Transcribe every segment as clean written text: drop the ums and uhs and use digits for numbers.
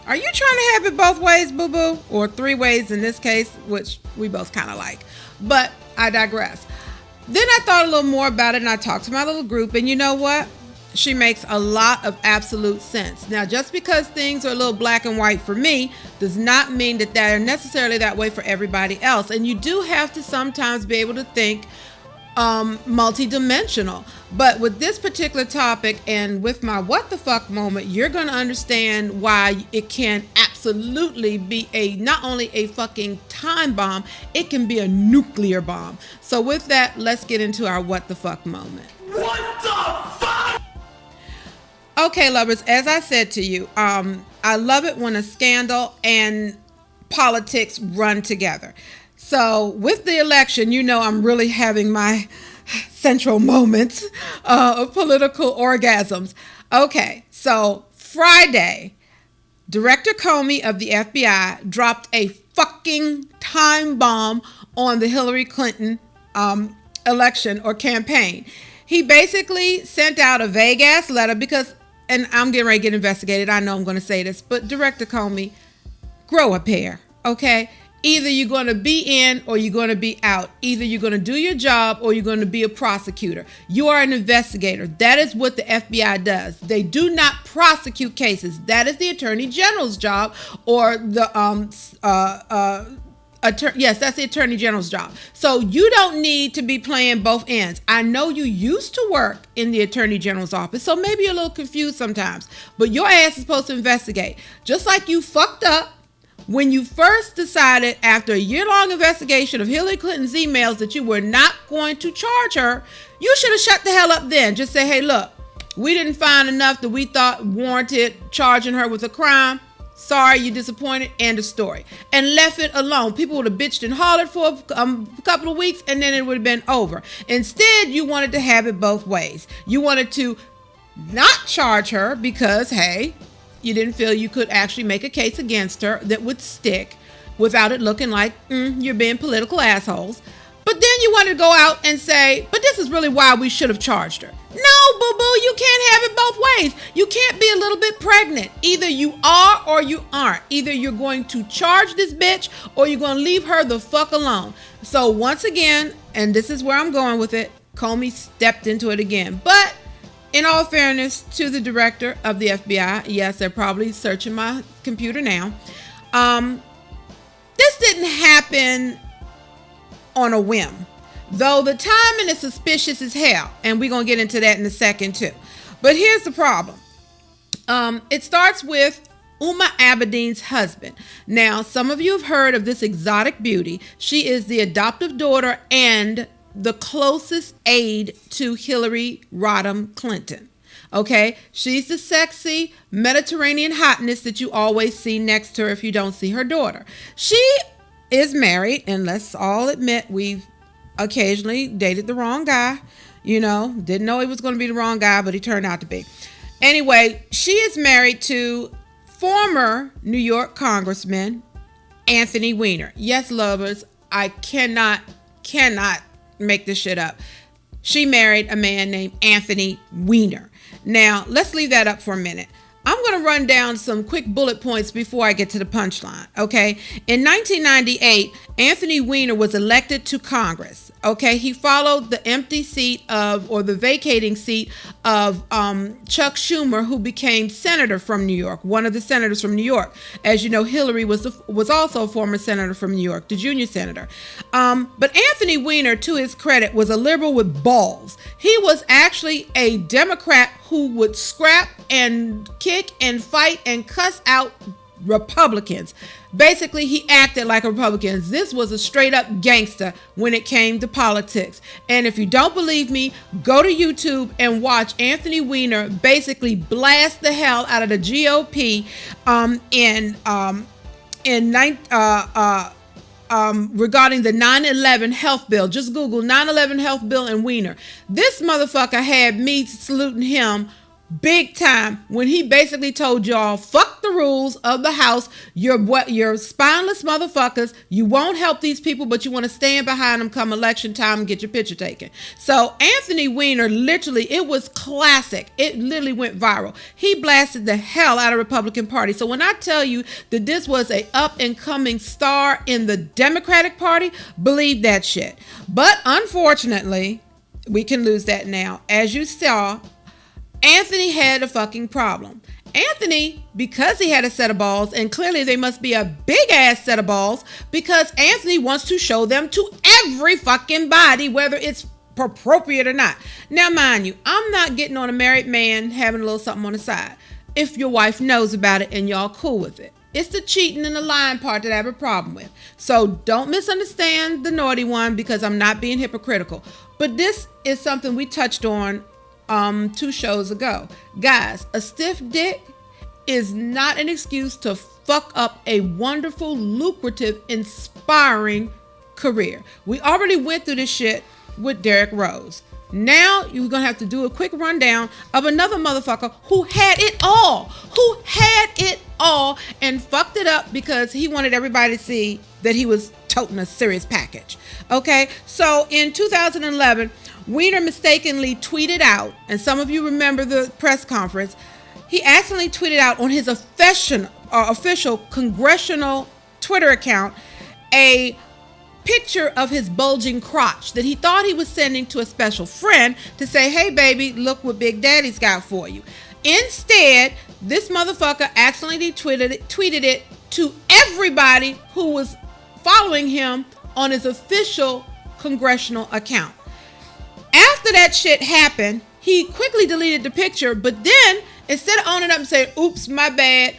Are you trying to have it both ways, boo-boo? Or three ways in this case, which we both kind of like. But I digress. Then I thought a little more about it, and I talked to my little group, and you know what? She makes a lot of absolute sense. Now, just because things are a little black and white for me does not mean that they're necessarily that way for everybody else. And you do have to sometimes be able to think multi-dimensional. But with this particular topic and with my what the fuck moment, you're going to understand why it can absolutely be not only a fucking time bomb, it can be a nuclear bomb. So with that, let's get into our what the fuck moment. What the fuck? Okay, lovers, as I said to you, I love it when a scandal and politics run together. So with the election, you know, I'm really having my central moments of political orgasms. Okay, so Friday, Director Comey of the FBI dropped a fucking time bomb on the Hillary Clinton election or campaign. He basically sent out a vague ass letter because, and I'm getting ready to get investigated. I know I'm going to say this, but Director Comey, grow a pair, okay? Either you're going to be in or you're going to be out. Either you're going to do your job or you're going to be a prosecutor. You are an investigator. That is what the FBI does. They do not prosecute cases. That is the Attorney General's job, or the yes, that's the Attorney General's job. So you don't need to be playing both ends. I know you used to work in the Attorney General's office, so maybe you're a little confused sometimes. But your ass is supposed to investigate. Just like you fucked up when you first decided after a year-long investigation of Hillary Clinton's emails that you were not going to charge her, you should have shut the hell up then. Just say, hey, look, we didn't find enough that we thought warranted charging her with a crime. Sorry, you disappointed. End of story. And left it alone. People would have bitched and hollered for a couple of weeks, and then it would have been over. Instead, you wanted to have it both ways. You wanted to not charge her because, hey, you didn't feel you could actually make a case against her that would stick without it looking like you're being political assholes. But then you wanted to go out and say, but this is really why we should have charged her. No, boo-boo, you can't have it both ways. You can't be a little bit pregnant. Either you are or you aren't. Either you're going to charge this bitch or you're going to leave her the fuck alone. So once again, and this is where I'm going with it, Comey stepped into it again. But in all fairness to the director of the FBI, yes, they're probably searching my computer now. This didn't happen on a whim, though the timing is suspicious as hell, and we're gonna get into that in a second too. But here's the problem. It starts with Uma Abedin's husband. Now, some of you have heard of this exotic beauty. She is the adoptive daughter and the closest aide to Hillary Rodham Clinton. Okay, she's the sexy Mediterranean hotness that you always see next to her if you don't see her daughter. She is married, and let's all admit we've occasionally dated the wrong guy. You know, didn't know he was going to be the wrong guy, but he turned out to be. Anyway, she is married to former New York Congressman Anthony Weiner. Yes, lovers, I cannot make this shit up. She married a man named Anthony Weiner. Now, let's leave that up for a minute. I'm going to run down some quick bullet points before I get to the punchline, okay? In 1998, Anthony Weiner was elected to Congress, okay? He followed the empty seat or the vacating seat of Chuck Schumer, who became senator from New York, one of the senators from New York. As you know, Hillary was also a former senator from New York, the junior senator. But Anthony Weiner, to his credit, was a liberal with balls. He was actually a Democrat who would scrap and kick and fight and cuss out Republicans. Basically, he acted like a Republican. This was a straight up gangster when it came to politics. And if you don't believe me, go to YouTube and watch Anthony Weiner basically blast the hell out of the GOP regarding the 9/11 health bill. Just Google 9/11 health bill and Weiner. This motherfucker had me saluting him big time when he basically told y'all, fuck the rules of the house. You're spineless motherfuckers. You won't help these people, but you want to stand behind them come election time and get your picture taken. So Anthony Weiner, literally, it was classic. It literally went viral. He blasted the hell out of the Republican Party. So when I tell you that this was a up and coming star in the Democratic Party, believe that shit. But unfortunately, we can lose that now. As you saw, Anthony had a fucking problem. Anthony, because he had a set of balls, and clearly they must be a big ass set of balls, because Anthony wants to show them to every fucking body, whether it's appropriate or not. Now, mind you, I'm not getting on a married man having a little something on the side. If your wife knows about it and y'all cool with it. It's the cheating and the lying part that I have a problem with. So don't misunderstand the naughty one, because I'm not being hypocritical. But this is something we touched on 2 shows ago. Guys, a stiff dick is not an excuse to fuck up a wonderful, lucrative, inspiring career. We already went through this shit with Derrick Rose. Now you're going to have to do a quick rundown of another motherfucker who had it all. And fucked it up because he wanted everybody to see that he was toting a serious package. Okay, so in 2011, Weiner mistakenly tweeted out, and some of you remember the press conference, he accidentally tweeted out on his official congressional Twitter account a picture of his bulging crotch that he thought he was sending to a special friend to say, hey baby, look what Big Daddy's got for you. Instead, this motherfucker accidentally tweeted it to everybody who was following him on his official congressional account. After that shit happened, he quickly deleted the picture, but then instead of owning up and saying, oops, my bad,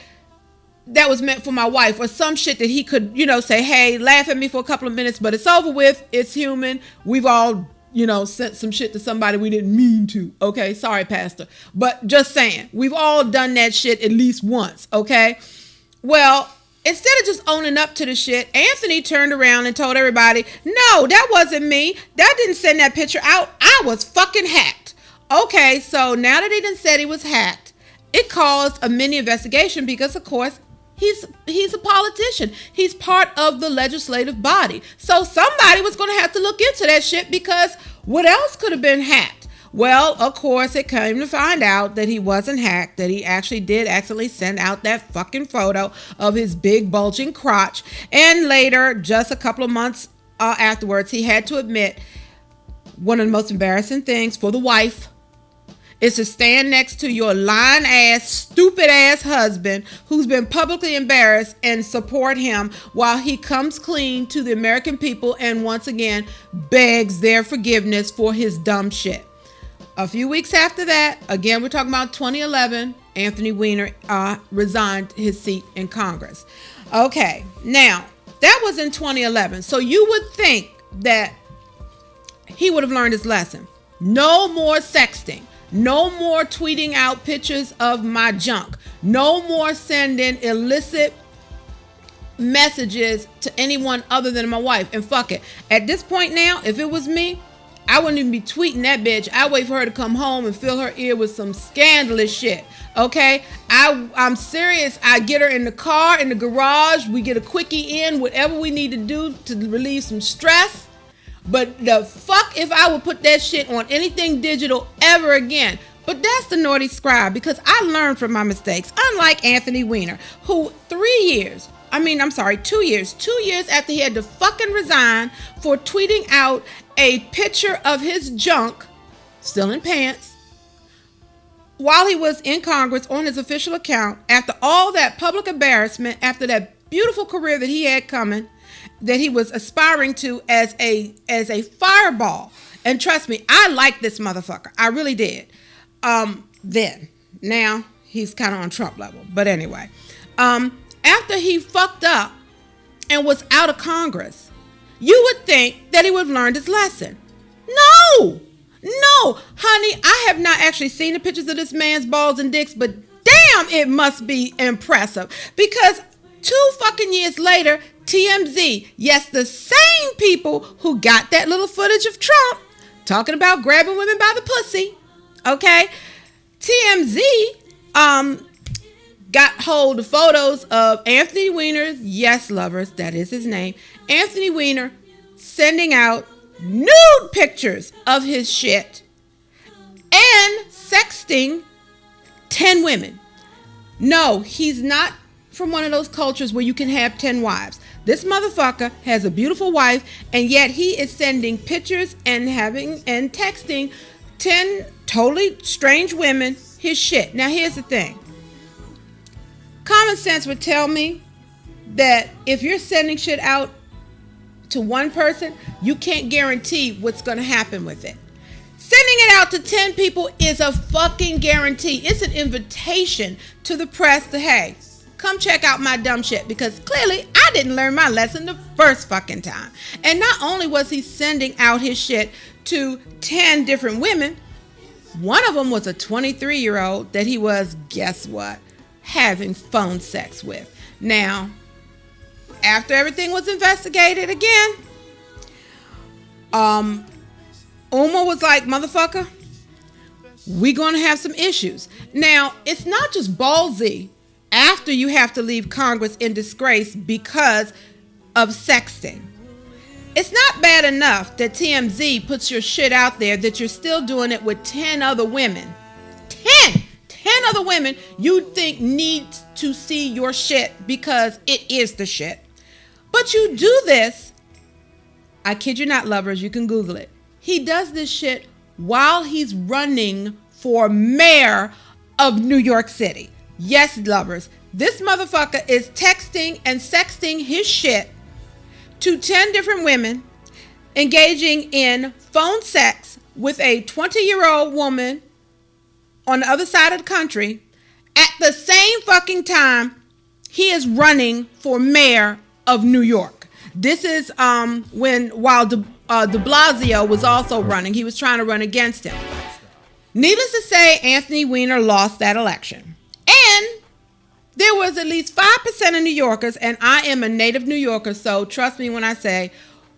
that was meant for my wife, or some shit that he could, say, hey, laugh at me for a couple of minutes, but it's over with. It's human. We've all, sent some shit to somebody we didn't mean to. Okay. Sorry, Pastor. But just saying, we've all done that shit at least once. Okay. Well, instead of just owning up to the shit, Anthony turned around and told everybody, no, that wasn't me. That didn't send that picture out. I was fucking hacked. Okay. So now that he done said he was hacked, it caused a mini investigation because, of course, he's a politician. He's part of the legislative body. So somebody was going to have to look into that shit, because what else could have been hacked? Well, of course, it came to find out that he wasn't hacked, that he actually did accidentally send out that fucking photo of his big bulging crotch. And later, just a couple of months afterwards, he had to admit one of the most embarrassing things for the wife is to stand next to your lying ass, stupid ass husband who's been publicly embarrassed and support him while he comes clean to the American people and once again begs their forgiveness for his dumb shit. A few weeks after that, again, we're talking about 2011, Anthony Weiner resigned his seat in Congress. Okay, now that was in 2011. So you would think that he would have learned his lesson. No more sexting. No more tweeting out pictures of my junk. No more sending illicit messages to anyone other than my wife. And fuck it. At this point now, if it was me, I wouldn't even be tweeting that bitch. I wait for her to come home and fill her ear with some scandalous shit. Okay? I'm serious. I get her in the car, in the garage. We get a quickie in, whatever we need to do to relieve some stress. But the fuck if I would put that shit on anything digital ever again. But that's the naughty scribe, because I learned from my mistakes. Unlike Anthony Weiner, who 2 years after he had to fucking resign for tweeting out a picture of his junk, still in pants, while he was in Congress on his official account, after all that public embarrassment, after that beautiful career that he had coming, that he was aspiring to as a fireball. And trust me, I liked this motherfucker. I really did. Then. Now, he's kind of on Trump level. But anyway. After he fucked up and was out of Congress, you would think that he would have learned his lesson. No, honey, I have not actually seen the pictures of this man's balls and dicks, but damn, it must be impressive. Because 2 fucking years later, TMZ, yes, the same people who got that little footage of Trump talking about grabbing women by the pussy, okay? TMZ got hold of photos of Anthony Weiner, yes, lovers, that is his name, Anthony Weiner, sending out nude pictures of his shit and sexting 10 women. No, he's not from one of those cultures where you can have 10 wives. This motherfucker has a beautiful wife, and yet he is sending pictures and texting 10 totally strange women his shit. Now, here's the thing. Common sense would tell me that if you're sending shit out to one person, you can't guarantee what's going to happen with it. Sending it out to 10 people is a fucking guarantee. It's an invitation to the press to, hey, come check out my dumb shit, because clearly I didn't learn my lesson the first fucking time. And not only was he sending out his shit to 10 different women, one of them was a 23-year-old that he was, guess what, having phone sex with. Now, after everything was investigated again, Uma was like, motherfucker, we gonna have some issues. Now, it's not just ballsy after you have to leave Congress in disgrace because of sexting. It's not bad enough that TMZ puts your shit out there that you're still doing it with 10 other women. 10 other women you think need to see your shit because it is the shit. But you do this, I kid you not, lovers, you can Google it. He does this shit while he's running for mayor of New York City. Yes, lovers, this motherfucker is texting and sexting his shit to 10 different women, engaging in phone sex with a 20-year-old woman on the other side of the country at the same fucking time he is running for mayor of New York. This is while de Blasio was also running. He was trying to run against him. Needless to say, Anthony Weiner lost that election. And there was at least 5% of New Yorkers, and I am a native New Yorker, so trust me when I say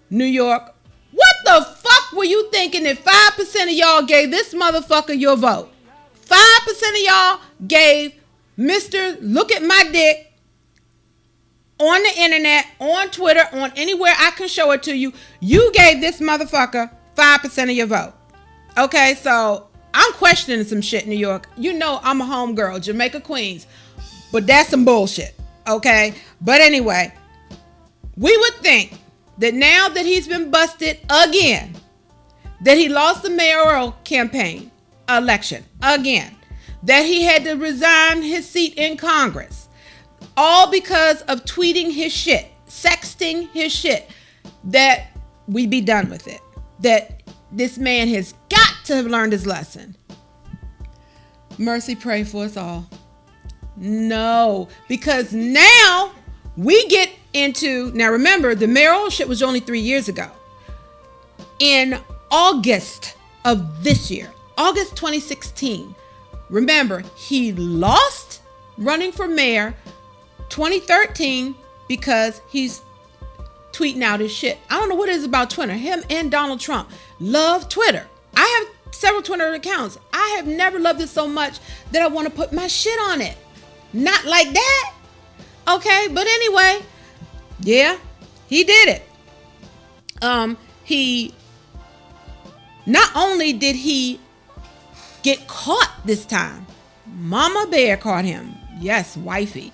New York, what the fuck were you thinking if 5% of y'all gave this motherfucker your vote? 5% of y'all gave Mr. Look at My Dick on the internet, on Twitter, on anywhere I can show it to you. You gave this motherfucker 5% of your vote. Okay, so I'm questioning some shit, New York. You know I'm a homegirl, Jamaica Queens. But that's some bullshit, okay? But anyway, we would think that now that he's been busted again, that he lost the mayoral campaign election again, that he had to resign his seat in Congress, all because of tweeting his shit, sexting his shit, that we be done with it. That this man has got to have learned his lesson. Mercy, pray for us all. No, because now we get into, now remember, the mayoral shit was only 3 years ago. In August of this year, August 2016, remember, he lost running for mayor 2013 because he's tweeting out his shit. I don't know what it is about Twitter. Him and Donald Trump love Twitter. I have several Twitter accounts. I have never loved it so much that I want to put my shit on it. Not like that. Okay, but anyway, yeah, he did it. He not only did he get caught this time, Mama Bear caught him. Yes, wifey.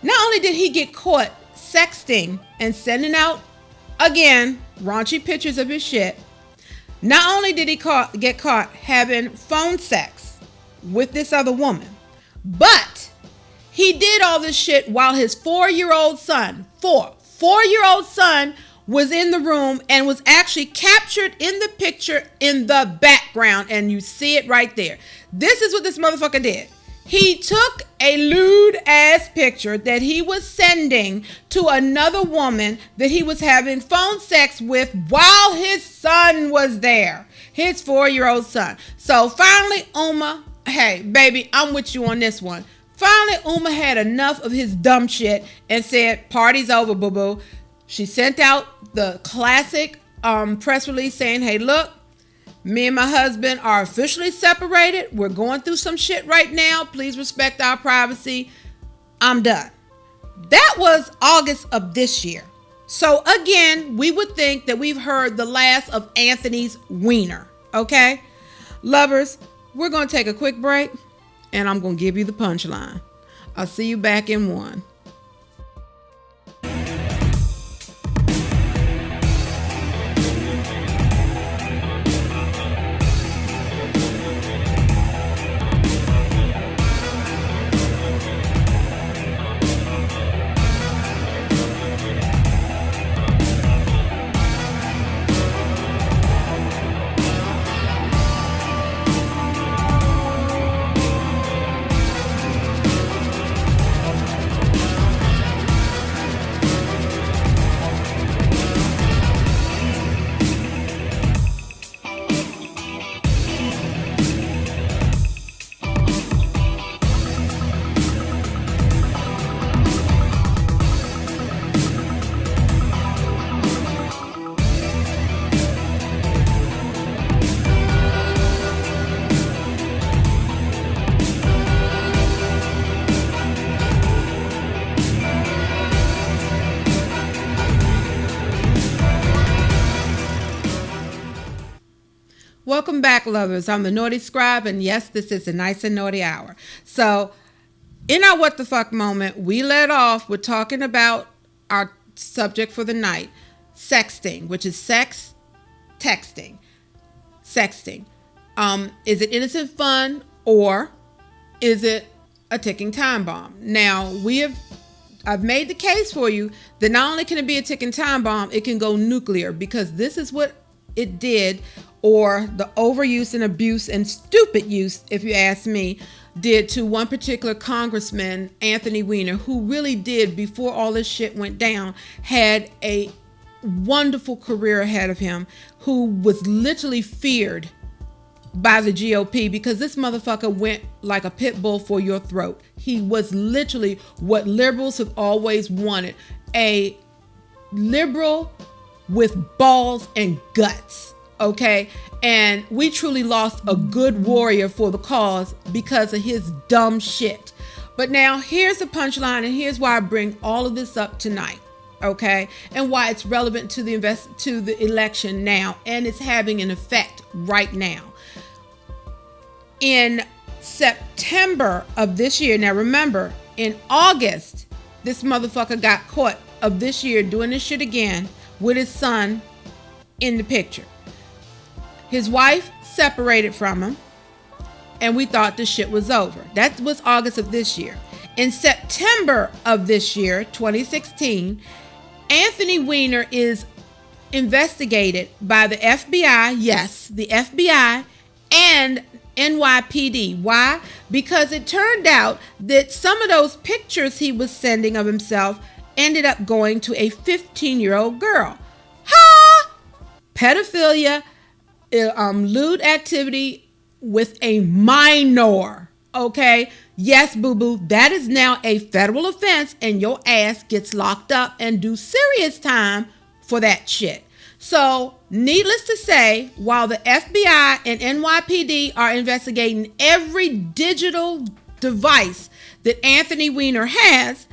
Not only did he get caught sexting and sending out, again, raunchy pictures of his shit, not only did he get caught having phone sex with this other woman, but he did all this shit while his four-year-old son was in the room and was actually captured in the picture in the background. And you see it right there. This is what this motherfucker did. He took a lewd ass picture that he was sending to another woman that he was having phone sex with while his son was there. His 4-year-old son. So finally, Uma, hey, baby, I'm with you on this one. Finally, Uma had enough of his dumb shit and said, party's over, boo-boo. She sent out the classic press release saying, hey, look, me and my husband are officially separated. We're going through some shit right now. Please respect our privacy. I'm done. That was August of this year. So again, we would think that we've heard the last of Anthony's wiener. Okay? Lovers, we're going to take a quick break and I'm going to give you the punchline. I'll see you back in one. Welcome back, lovers. I'm the Naughty Scribe, and yes, this is the Nice and Naughty Hour. So, in our What the Fuck moment, we led off with talking about our subject for the night, sexting, which is sex texting. Sexting. Is it innocent fun or is it a ticking time bomb? Now, I've made the case for you that not only can it be a ticking time bomb, it can go nuclear, because this is what it did, or the overuse and abuse and stupid use, if you ask me, did to one particular congressman, Anthony Weiner, who really did, before all this shit went down, had a wonderful career ahead of him, who was literally feared by the GOP because this motherfucker went like a pit bull for your throat. He was literally what liberals have always wanted, a liberal with balls and guts. Okay, and we truly lost a good warrior for the cause because of his dumb shit. But now here's the punchline, and here's why I bring all of this up tonight. Okay, and why it's relevant to the election now, and it's having an effect right now. In September of this year, now remember, in August, this motherfucker got caught of this year doing this shit again with his son in the picture. His wife separated from him, and we thought the shit was over. That was August of this year. In September of this year, 2016, Anthony Weiner is investigated by the FBI, yes, the FBI, and NYPD. Why? Because it turned out that some of those pictures he was sending of himself ended up going to a 15-year-old girl. Ha! Pedophilia, lewd activity with a minor. Okay? Yes, boo-boo, that is now a federal offense, and your ass gets locked up and do serious time for that shit. So, needless to say, while the FBI and NYPD are investigating every digital device that Anthony Weiner has,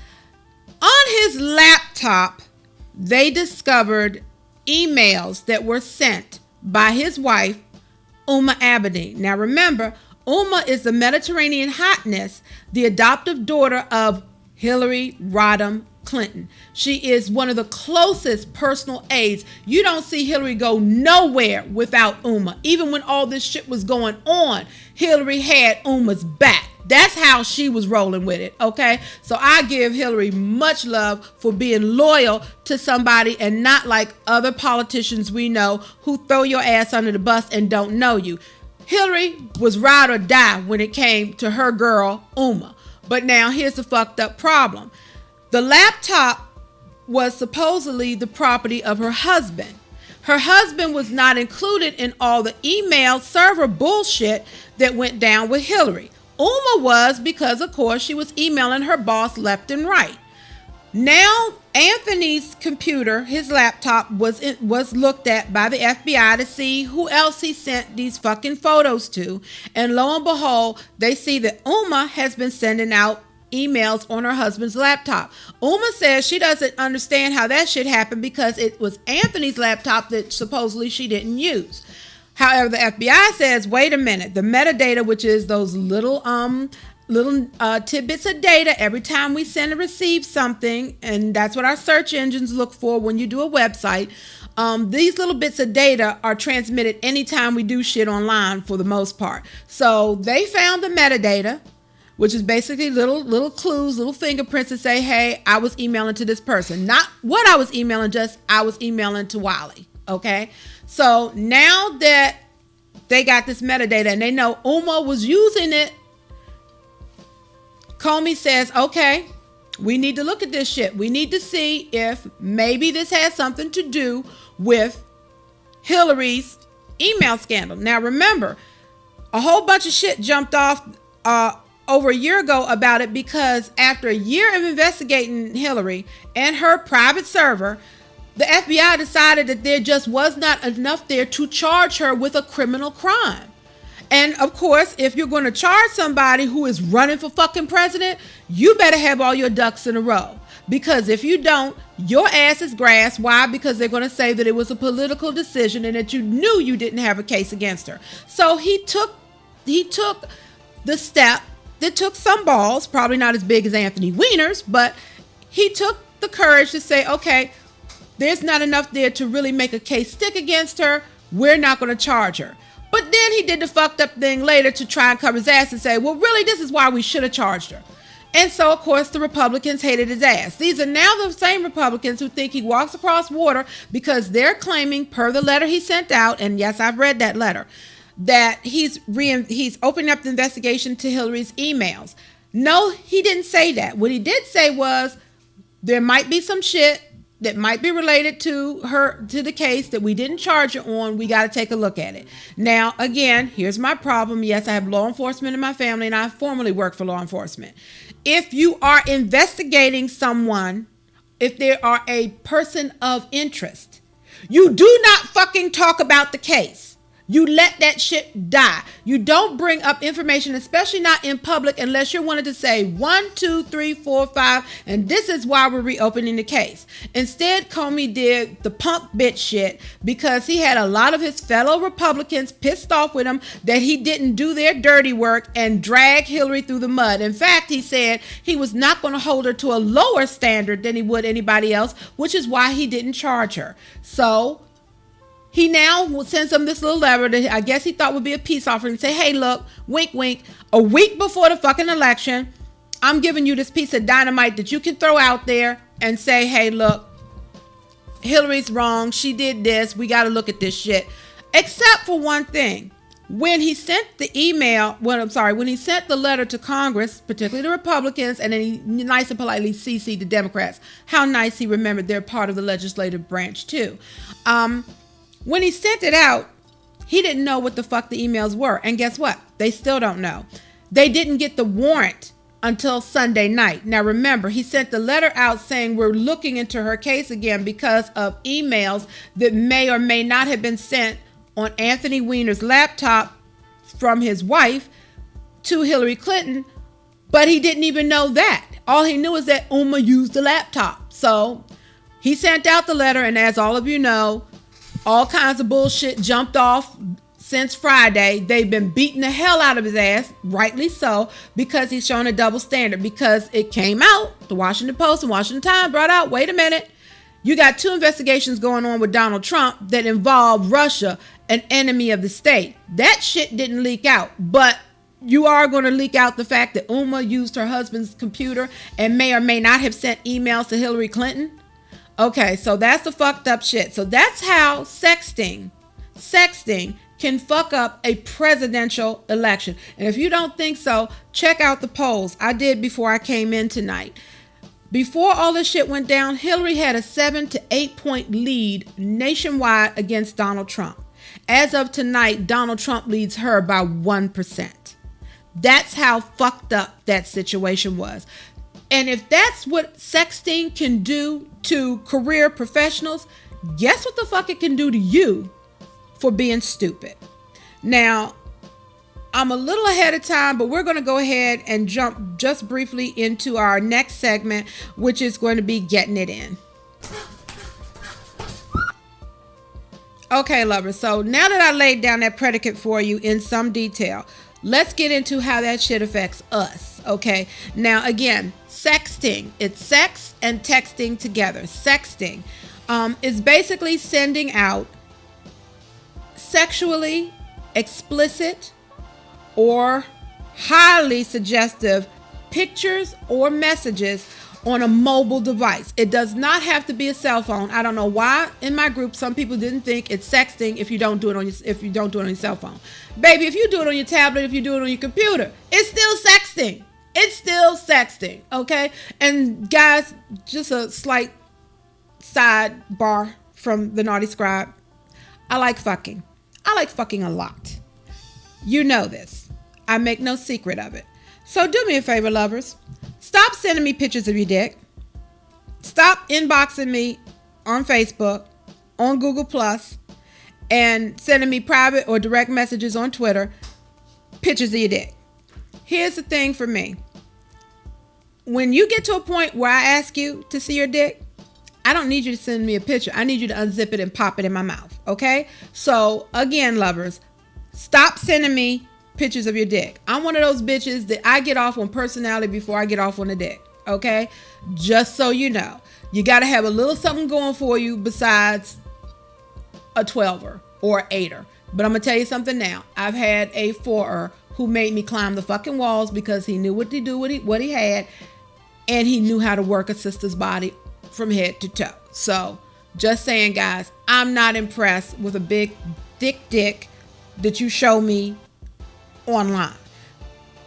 on his laptop, they discovered emails that were sent by his wife, Uma Abedin. Now remember, Uma is the Mediterranean hotness, the adoptive daughter of Hillary Rodham Clinton. She is one of the closest personal aides. You don't see Hillary go nowhere without Uma. Even when all this shit was going on, Hillary had Uma's back. That's how she was rolling with it, okay? So I give Hillary much love for being loyal to somebody and not like other politicians we know who throw your ass under the bus and don't know you. Hillary was ride or die when it came to her girl, Uma. But now here's the fucked up problem. The laptop was supposedly the property of her husband. Her husband was not included in all the email server bullshit that went down with Hillary. Uma was, because of course she was emailing her boss left and right. Now Anthony's computer, his laptop, was looked at by the FBI to see who else he sent these fucking photos to. And lo and behold, they see that Uma has been sending out emails on her husband's laptop. Uma says she doesn't understand how that shit happened because it was Anthony's laptop that supposedly she didn't use. However, the FBI says, wait a minute, the metadata, which is those little tidbits of data every time we send or receive something, and that's what our search engines look for when you do a website. These little bits of data are transmitted anytime we do shit online for the most part. So they found the metadata, which is basically little clues, little fingerprints to say, hey, I was emailing to this person. Not what I was emailing, just I was emailing to Wiley. Okay. So now that they got this metadata and they know Uma was using it, Comey says, okay, we need to look at this shit. We need to see if maybe this has something to do with Hillary's email scandal. Now, remember, a whole bunch of shit jumped off over a year ago about it because after a year of investigating Hillary and her private server, the FBI decided that there just was not enough there to charge her with a criminal crime. And of course, if you're going to charge somebody who is running for fucking president, you better have all your ducks in a row. Because if you don't, your ass is grass. Why? Because they're going to say that it was a political decision and that you knew you didn't have a case against her. So he took the step that took some balls, probably not as big as Anthony Weiner's, but he took the courage to say, okay, there's not enough there to really make a case stick against her. We're not going to charge her. But then he did the fucked up thing later to try and cover his ass and say, well, really, this is why we should have charged her. And so, of course, the Republicans hated his ass. These are now the same Republicans who think he walks across water because they're claiming, per the letter he sent out, and yes, I've read that letter, that he's opening up the investigation to Hillary's emails. No, he didn't say that. What he did say was there might be some shit that might be related to the case that we didn't charge her on. We got to take a look at it. Now, again, here's my problem. Yes, I have law enforcement in my family, and I formerly worked for law enforcement. If you are investigating someone, if they are a person of interest, you do not fucking talk about the case. You let that shit die. You don't bring up information, especially not in public, unless you're wanting to say 1, 2, 3, 4, 5, and this is why we're reopening the case. Instead, Comey did the punk bitch shit because he had a lot of his fellow Republicans pissed off with him that he didn't do their dirty work and drag Hillary through the mud. In fact, he said he was not going to hold her to a lower standard than he would anybody else, which is why he didn't charge her. So he now sends them this little letter that I guess he thought would be a peace offering and say, hey, look, wink, wink, a week before the fucking election, I'm giving you this piece of dynamite that you can throw out there and say, hey, look, Hillary's wrong. She did this. We got to look at this shit. Except for one thing. When he sent the when he sent the letter to Congress, particularly the Republicans, and then he nice and politely CC'd the Democrats. How nice he remembered they're part of the legislative branch too. When he sent it out, he didn't know what the fuck the emails were. And guess what? They still don't know. They didn't get the warrant until Sunday night. Now remember, he sent the letter out saying we're looking into her case again because of emails that may or may not have been sent on Anthony Weiner's laptop from his wife to Hillary Clinton. But he didn't even know that. All he knew is that Uma used the laptop. So he sent out the letter, and as all of you know, all kinds of bullshit jumped off since Friday. They've been beating the hell out of his ass, rightly so, because he's shown a double standard. Because it came out, the Washington Post and Washington Times brought out, wait a minute, you got 2 investigations going on with Donald Trump that involve Russia, an enemy of the state. That shit didn't leak out, but you are going to leak out the fact that Uma used her husband's computer and may or may not have sent emails to Hillary Clinton. Okay, so that's the fucked up shit. So that's how sexting can fuck up a presidential election. And if you don't think so, check out the polls I did before I came in tonight. Before all this shit went down, Hillary had a 7 to 8 point lead nationwide against Donald Trump. As of tonight, Donald Trump leads her by 1%. That's how fucked up that situation was. And if that's what sexting can do to career professionals, guess what the fuck it can do to you for being stupid. Now, I'm a little ahead of time, but we're going to go ahead and jump just briefly into our next segment, which is going to be getting it in. Okay, lovers. So now that I laid down that predicate for you in some detail, let's get into how that shit affects us. Okay. Now, again, sexting. It's sex and texting together. Sexting is basically sending out sexually explicit or highly suggestive pictures or messages on a mobile device. It does not have to be a cell phone. I don't know why in my group some people didn't think it's sexting if you don't do it on your cell phone. Baby, if you do it on your tablet, if you do it on your computer, it's still sexting. It's still sexting, okay? And guys, just a slight sidebar from the Naughty Scribe. I like fucking. I like fucking a lot. You know this. I make no secret of it. So do me a favor, lovers. Stop sending me pictures of your dick. Stop inboxing me on Facebook, on Google Plus, and sending me private or direct messages on Twitter, pictures of your dick. Here's the thing for me. When you get to a point where I ask you to see your dick, I don't need you to send me a picture. I need you to unzip it and pop it in my mouth, okay? So, again, lovers, stop sending me pictures of your dick. I'm one of those bitches that I get off on personality before I get off on the dick, okay? Just so you know. You got to have a little something going for you besides a 12er or an 8er. But I'm going to tell you something now. I've had a 4er who made me climb the fucking walls because he knew what to do, what he had, and he knew how to work a sister's body from head to toe. So, just saying, guys, I'm not impressed with a big, thick dick that you show me online.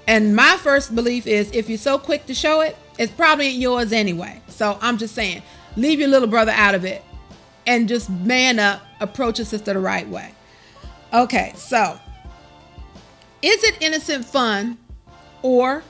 And my first belief is if you're so quick to show it, it's probably ain't yours anyway. So I'm just saying, leave your little brother out of it and just man up, approach your sister the right way. Okay, so is it innocent fun or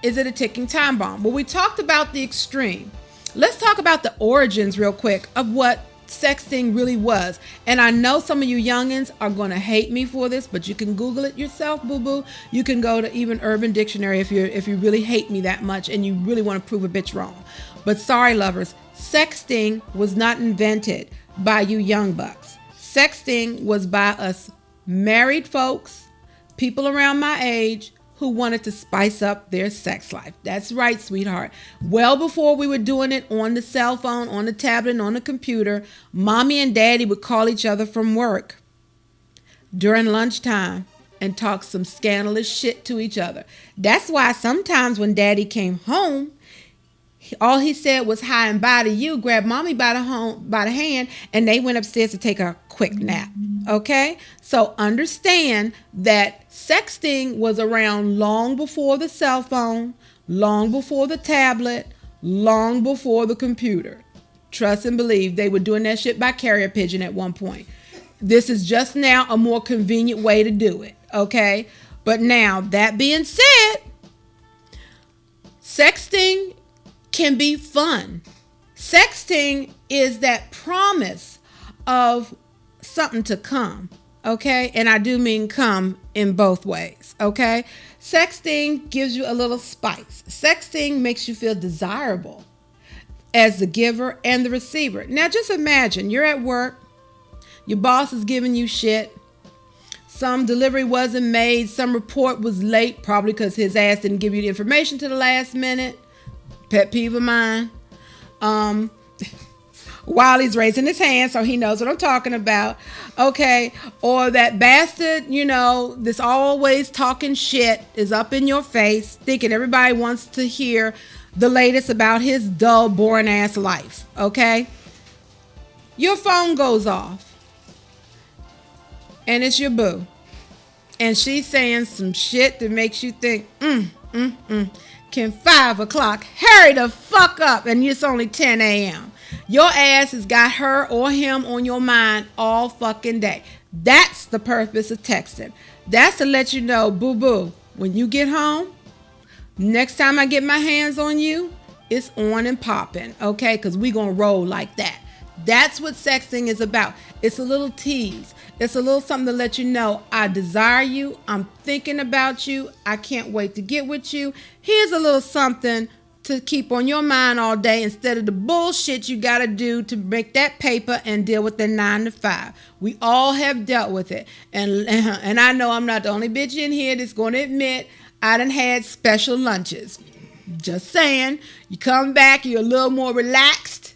is it a ticking time bomb? Well, we talked about the extreme. Let's talk about the origins real quick of what sexting really was. And I know some of you youngins are going to hate me for this, but you can Google it yourself, boo-boo. You can go to even Urban Dictionary if you really hate me that much and you really want to prove a bitch wrong. But sorry, lovers, sexting was not invented by you young bucks. Sexting was by us married folks, people around my age, who wanted to spice up their sex life. That's right, sweetheart. Well before we were doing it on the cell phone, on the tablet, and on the computer, mommy and daddy would call each other from work during lunchtime and talk some scandalous shit to each other. That's why sometimes when daddy came home, all he said was hi and bye to you, grabbed mommy by the hand, and they went upstairs to take a quick nap. Okay? So understand that sexting was around long before the cell phone, long before the tablet, long before the computer. Trust and believe they were doing that shit by carrier pigeon at one point. This is just now a more convenient way to do it. Okay? But now, that being said, sexting can be fun. Sexting is that promise of something to come, okay? And I do mean come in both ways, okay? Sexting gives you a little spice. Sexting makes you feel desirable as the giver and the receiver. Now just imagine you're at work, your boss is giving you shit, some delivery wasn't made, some report was late, probably because his ass didn't give you the information to the last minute. Pet peeve of mine. While he's raising his hand, so he knows what I'm talking about. Okay. Or that bastard, this always talking shit is up in your face, thinking everybody wants to hear the latest about his dull, boring ass life. Okay. Your phone goes off and it's your boo. And she's saying some shit that makes you think, Can 5 o'clock hurry the fuck up? And it's only 10 a.m. Your ass has got her or him on your mind all fucking day. That's the purpose of texting. That's to let you know, boo-boo, when you get home, next time I get my hands on you, it's on and popping, okay? Because we going to roll like that. That's what sexting is about. It's a little tease. It's a little something to let you know I desire you. I'm thinking about you. I can't wait to get with you. Here's a little something to keep on your mind all day instead of the bullshit you got to do to make that paper and deal with the 9 to 5. We all have dealt with it. And I know I'm not the only bitch in here that's going to admit I done had special lunches. Just saying. You come back, you're a little more relaxed.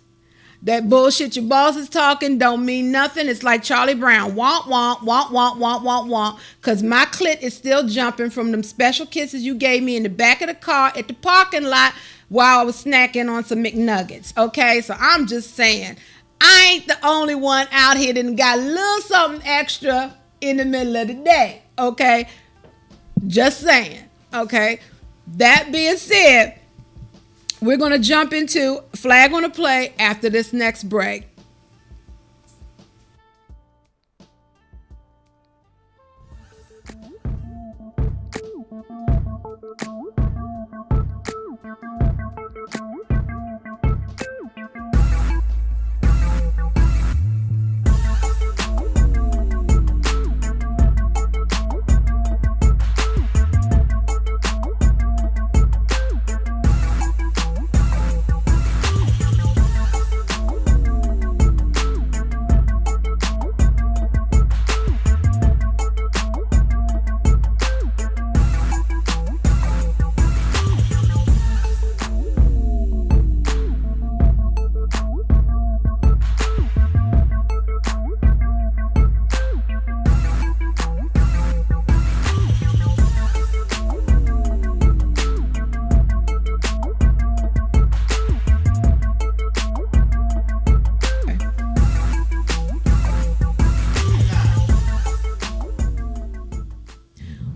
That bullshit your boss is talking don't mean nothing. It's like Charlie Brown. Womp, womp, womp, womp, womp, womp, womp. Because my clit is still jumping from them special kisses you gave me in the back of the car at the parking lot while I was snacking on some McNuggets. Okay, so I'm just saying, I ain't the only one out here that got a little something extra in the middle of the day. Okay, just saying. Okay, that being said, we're going to jump into Flag on the Play after this next break.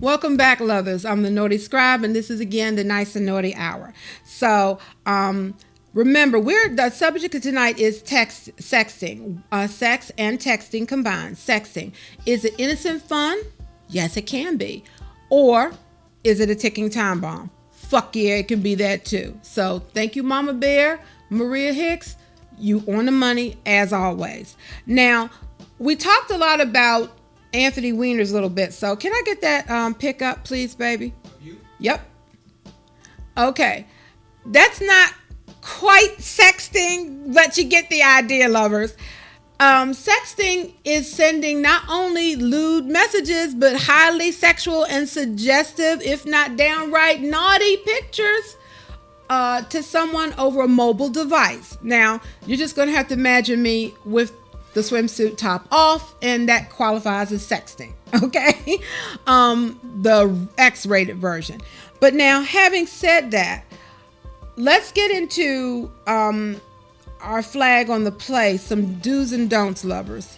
Welcome back, lovers. I'm the Naughty Scribe, and this is again the Nice and Naughty Hour. So, remember, the subject of tonight is sexting, sex and texting combined. Sexting. Is it innocent fun? Yes, it can be. Or is it a ticking time bomb? Fuck yeah, it can be that too. So, thank you, Mama Bear, Maria Hicks. You on the money as always. Now, we talked a lot about Anthony Weiner's a little bit. So can I get that pick up, please, baby? You? Yep. Okay. That's not quite sexting, but you get the idea, lovers. Sexting is sending not only lewd messages, but highly sexual and suggestive, if not downright naughty pictures to someone over a mobile device. Now, you're just going to have to imagine me with the swimsuit top off, and that qualifies as sexting. Okay. The X-rated version. But now, having said that, let's get into our flag on the play, some do's and don'ts, lovers.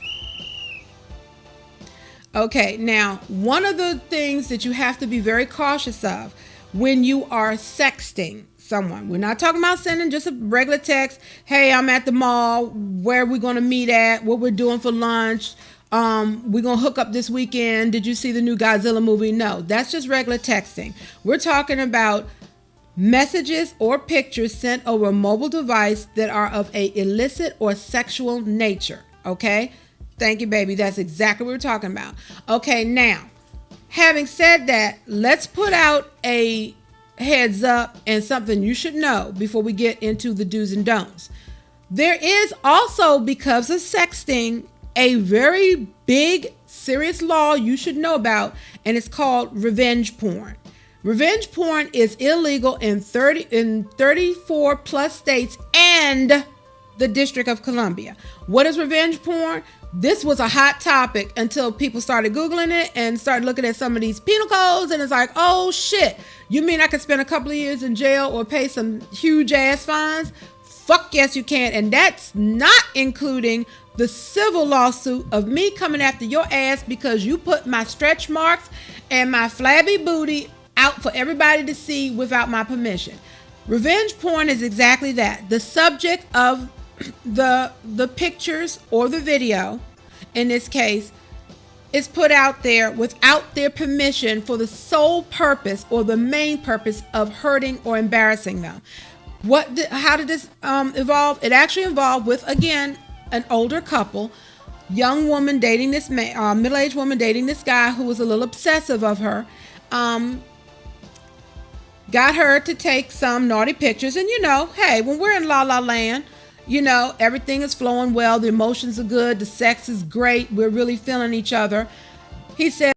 Okay, now, one of the things that you have to be very cautious of when you are sexting someone. We're not talking about sending just a regular text. Hey, I'm at the mall. Where are we going to meet at? What we're doing for lunch? We're going to hook up this weekend. Did you see the new Godzilla movie? No, that's just regular texting. We're talking about messages or pictures sent over a mobile device that are of a illicit or sexual nature. Okay? Thank you, baby. That's exactly what we're talking about. Okay, now, having said that, let's put out a heads up and something you should know before we get into the do's and don'ts. There is also, because of sexting, a very big, serious law you should know about, and it's called revenge porn. Revenge porn is illegal in 34 plus states and the District of Columbia. What is revenge porn? This was a hot topic until people started Googling it and started looking at some of these penal codes, and it's like, oh shit, you mean I could spend a couple of years in jail or pay some huge ass fines? Fuck yes, you can. And that's not including the civil lawsuit of me coming after your ass because you put my stretch marks and my flabby booty out for everybody to see without my permission. Revenge porn is exactly that. The subject of the pictures or the video, in this case, is put out there without their permission for the sole purpose or the main purpose of hurting or embarrassing them. How did this evolve? It actually involved with, again, an older couple, young woman dating this man, middle-aged woman dating this guy who was a little obsessive of her. Got her to take some naughty pictures. And hey, when we're in La La Land, everything is flowing well. The emotions are good. The sex is great. We're really feeling each other. He said,